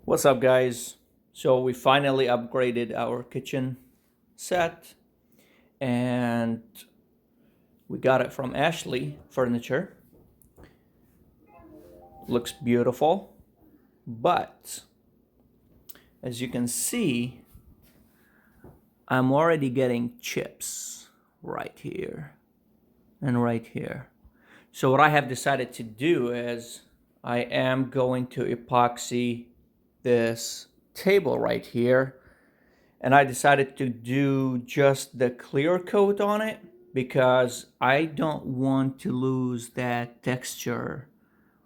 What's up, guys? So we finally upgraded our kitchen set and we got it from Ashley Furniture. Looks beautiful, but as you can see, I'm already getting chips right here and right here. So what I have decided to do is I am going to epoxy this table right here, and I decided to do just the clear coat on it because I don't want to lose that texture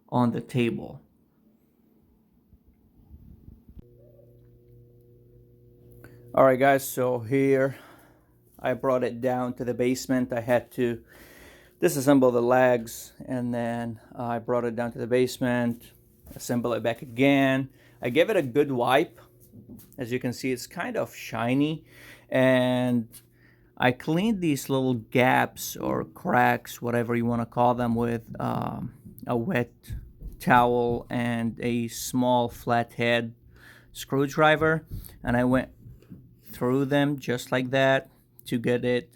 on the table. All right, guys, so here I brought it down to the basement. I had to disassemble the legs, and then I brought it down to the basement, assemble it back again. I gave it a good wipe. As you can see, it's kind of shiny, and I cleaned these little gaps or cracks, whatever you want to call them, with a wet towel and a small flathead screwdriver, and I went through them just like that to get it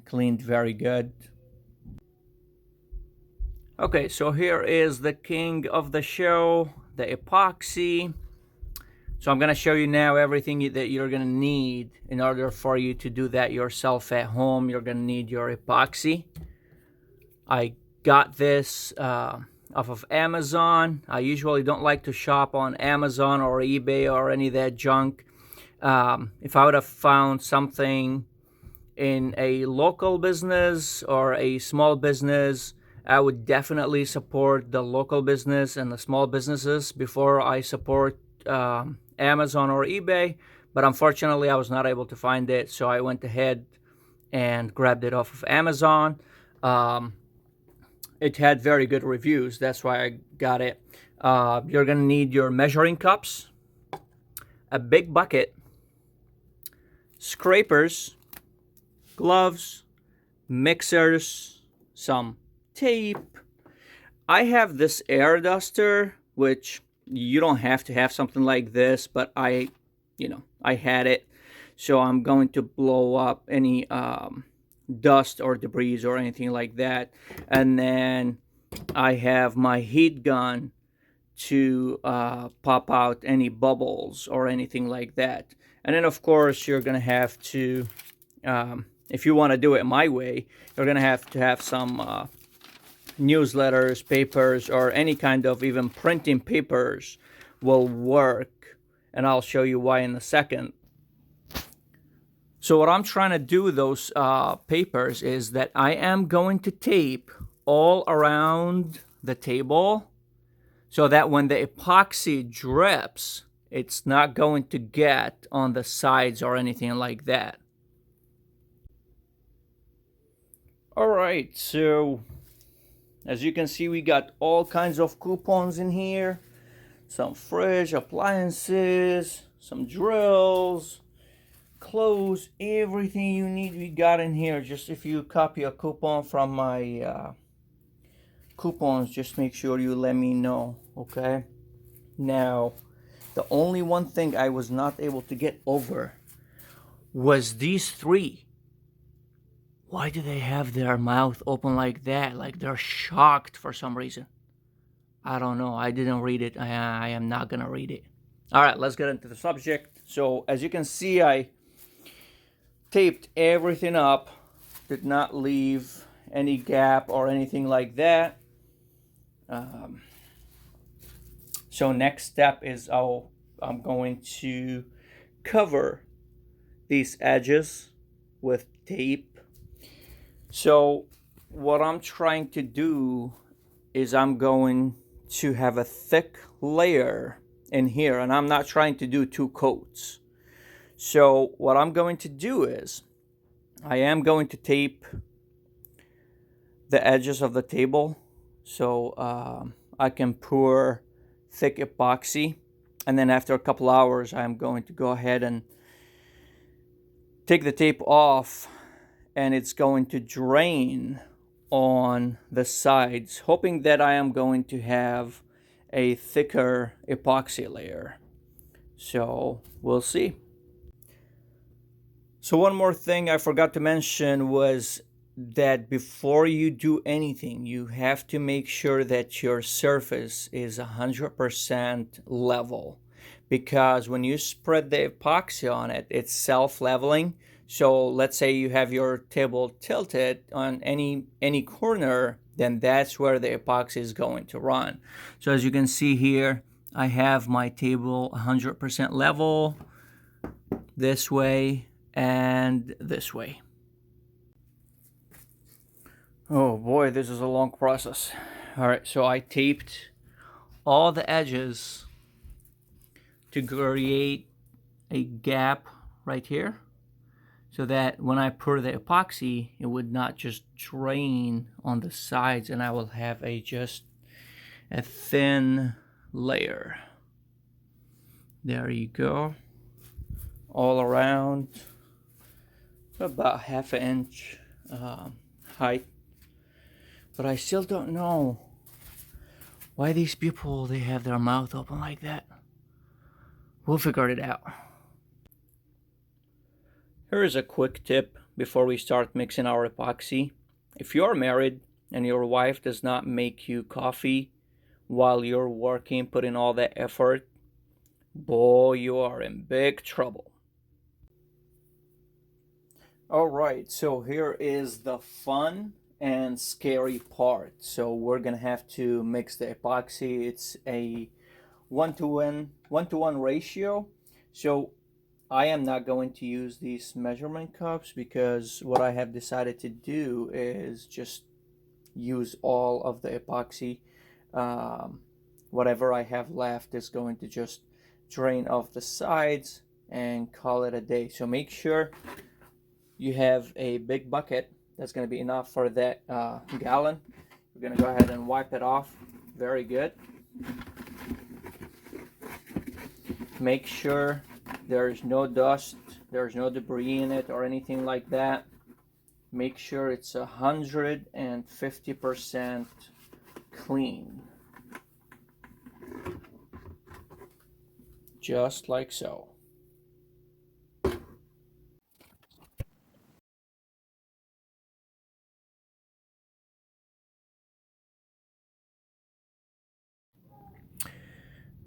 cleaned very good. Okay, so here is the king of the show, the epoxy. So I'm going to show you now everything that you're going to need in order for you to do that yourself at home. You're going to need your epoxy. I got this off of Amazon. I usually don't like to shop on Amazon or eBay or any of that junk. If I would have found something in a local business or a small business, I would definitely support the local business and the small businesses before I support Amazon or eBay. But unfortunately, I was not able to find it, so I went ahead and grabbed it off of Amazon. It had very good reviews. That's why I got it. You're going to need your measuring cups, a big bucket, scrapers, gloves, mixers, some tape. I have this air duster, which you don't have to have something like this, but I had it. So I'm going to blow up any dust or debris or anything like that. And then I have my heat gun to pop out any bubbles or anything like that. And then of course you're gonna have to, if you want to do it my way, you're gonna have to have some newsletters, papers, or any kind of even printing papers will work, and I'll show you why in a second. So what I'm trying to do with those papers is that I am going to tape all around the table so that when the epoxy drips, it's not going to get on the sides or anything like that. All right, so as you can see, we got all kinds of coupons in here. Some fridge appliances, some drills, clothes, everything you need we got in here. Just if you copy a coupon from my coupons, just make sure you let me know, okay? Now, the only one thing I was not able to get over was these three. Why do they have their mouth open like that? Like they're shocked for some reason. I don't know. I didn't read it. I am not going to read it. All right, let's get into the subject. So as you can see, I taped everything up. Did not leave any gap or anything like that. So next step is I'm going to cover these edges with tape. So what I'm trying to do is I'm going to have a thick layer in here, and I'm not trying to do two coats. So what I'm going to do is I am going to tape the edges of the table so I can pour thick epoxy, and then after a couple hours I'm going to go ahead and take the tape off, and it's going to drain on the sides, hoping that I am going to have a thicker epoxy layer. So we'll see. So one more thing I forgot to mention was that before you do anything, you have to make sure that your surface is 100% level, because when you spread the epoxy on it, it's self-leveling. So let's say you have your table tilted on any corner, then that's where the epoxy is going to run. So as you can see here, I have my table 100% level this way and this way. Oh boy, this is a long process. All right, so I taped all the edges to create a gap right here, so that when I pour the epoxy, it would not just drain on the sides, and I will have just a thin layer. There you go. All around, about half an inch height. But I still don't know why these people, they have their mouth open like that. We'll figure it out. Here is a quick tip before we start mixing our epoxy. If you're married and your wife does not make you coffee while you're working, putting all that effort, boy, you are in big trouble. Alright, so here is the fun and scary part. So we're gonna have to mix the epoxy. It's a 1-to-1 ratio. So I am not going to use these measurement cups, because what I have decided to do is just use all of the epoxy. Whatever I have left is going to just drain off the sides and call it a day. So make sure you have a big bucket that's going to be enough for that gallon. We're going to go ahead and wipe it off. Very good. Make sure there's no dust, there's no debris in it or anything like that. Make sure it's 150% clean. Just like so.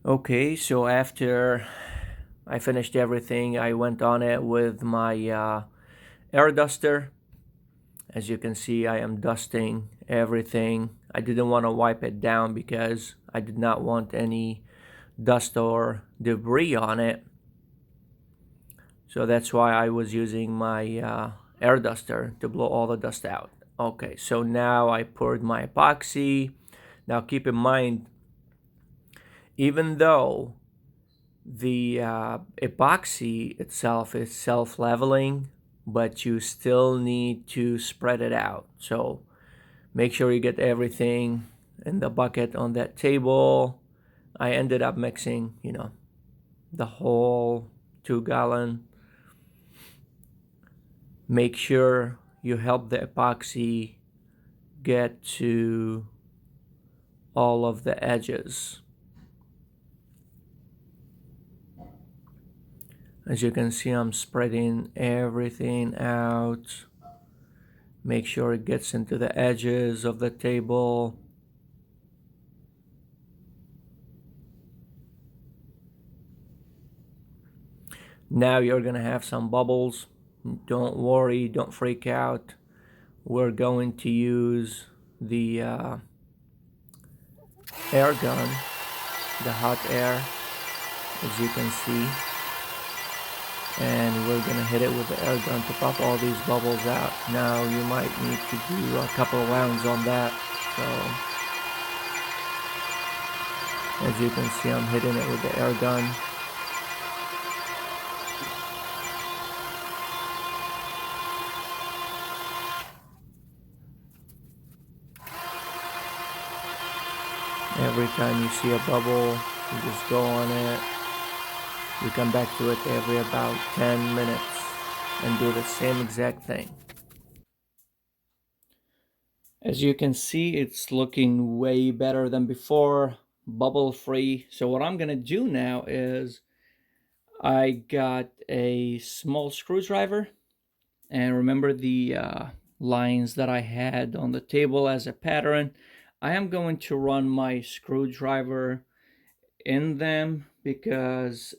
Okay, so after I finished everything, I went on it with my air duster. As you can see, I am dusting everything. I didn't want to wipe it down because I did not want any dust or debris on it. So that's why I was using my air duster to blow all the dust out. Okay, so now I poured my epoxy. Now keep in mind, even though the epoxy itself is self-leveling, but you still need to spread it out. So make sure you get everything in the bucket on that table. I ended up mixing, the whole 2 gallon. Make sure you help the epoxy get to all of the edges. As you can see, I'm spreading everything out. Make sure it gets into the edges of the table. Now you're gonna have some bubbles. Don't worry, don't freak out. We're going to use the air gun, the hot air, as you can see. And we're gonna hit it with the air gun to pop all these bubbles out. Now you might need to do a couple of rounds on that. So as you can see, I'm hitting it with the air gun. Every time you see a bubble, you just go on it. You come back to it every about 10 minutes and do the same exact thing. As you can see, it's looking way better than before, bubble free. So what I'm gonna do now is I got a small screwdriver, and remember the lines that I had on the table as a pattern. I am going to run my screwdriver in them because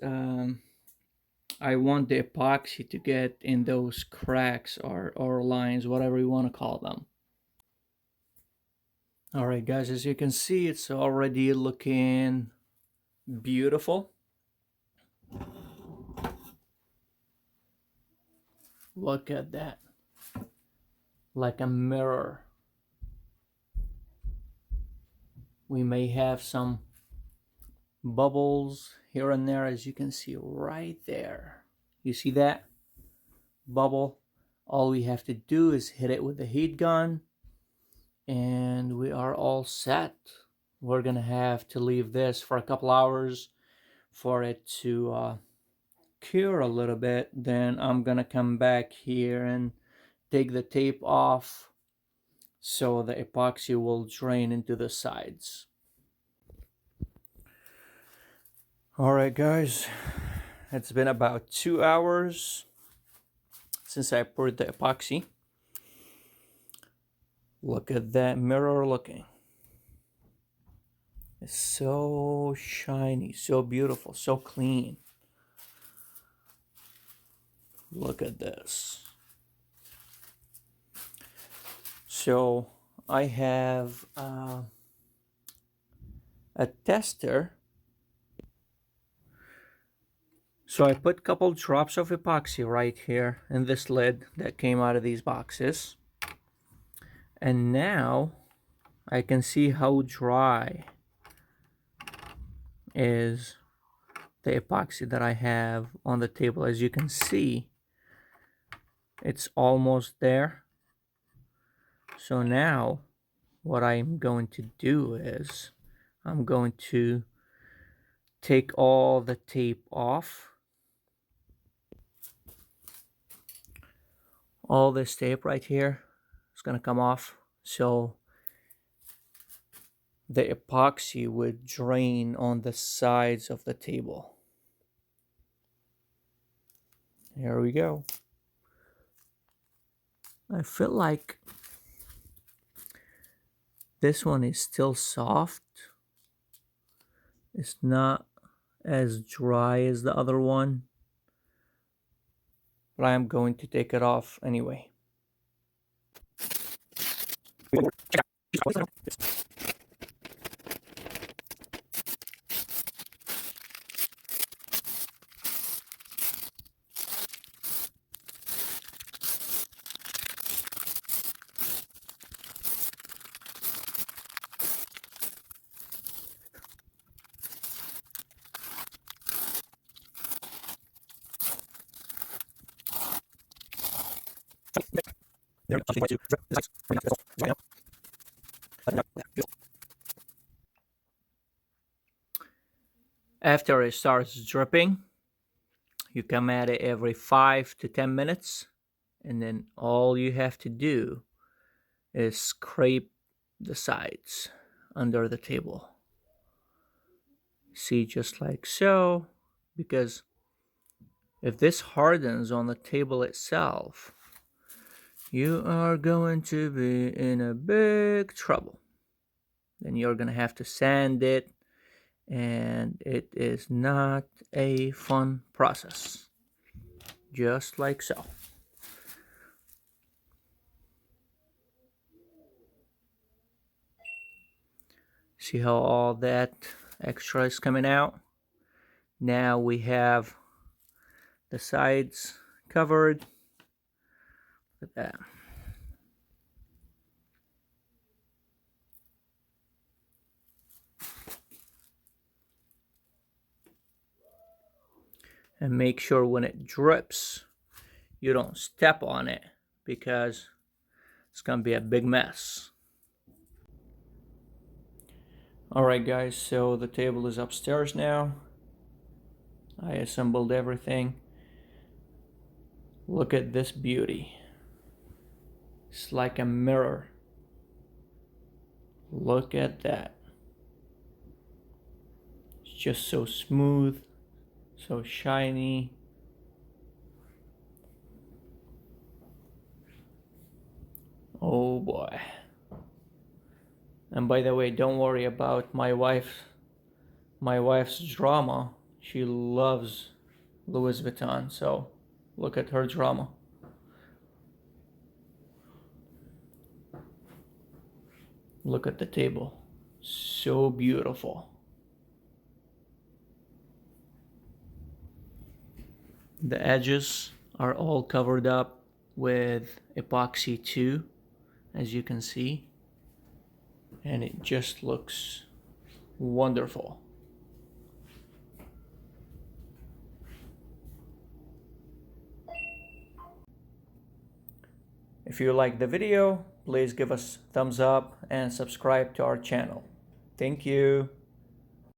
I want the epoxy to get in those cracks or lines, whatever you want to call them. Alright guys, as you can see, it's already looking beautiful. Look at that. Like a mirror. We may have some bubbles here and there, as you can see right there. You see that bubble? All we have to do is hit it with the heat gun and we are all set. We're gonna have to leave this for a couple hours for it to cure a little bit. Then I'm gonna come back here and take the tape off so the epoxy will drain into the sides. Alright guys, it's been about 2 hours since I poured the epoxy. Look at that mirror looking. It's so shiny, so beautiful, so clean. Look at this. So I have a tester. So I put a couple drops of epoxy right here in this lid that came out of these boxes. And now I can see how dry is the epoxy that I have on the table. As you can see, it's almost there. So now what I'm going to do is I'm going to take all the tape off. All this tape right here is going to come off, so the epoxy would drain on the sides of the table. Here we go. I feel like this one is still soft. It's not as dry as the other one, but I am going to take it off anyway. After it starts dripping, you come at it every 5 to 10 minutes, and then all you have to do is scrape the sides under the table. See, just like so, because if this hardens on the table itself, you are going to be in a big trouble. Then you're going to have to sand it, and it is not a fun process. Just like so. See how all that extra is coming out? Now we have the sides covered. Look at that. And make sure when it drips, you don't step on it because it's going to be a big mess. Alright guys, so the table is upstairs now. I assembled everything. Look at this beauty. It's like a mirror. Look at that. It's just so smooth, So shiny. Oh boy. And by the way, don't worry about my wife's drama. She loves Louis Vuitton, so look at her drama. Look at the table. So beautiful. The edges are all covered up with epoxy too, as you can see. And it just looks wonderful. If you like the video, please give us thumbs up and subscribe to our channel. Thank you.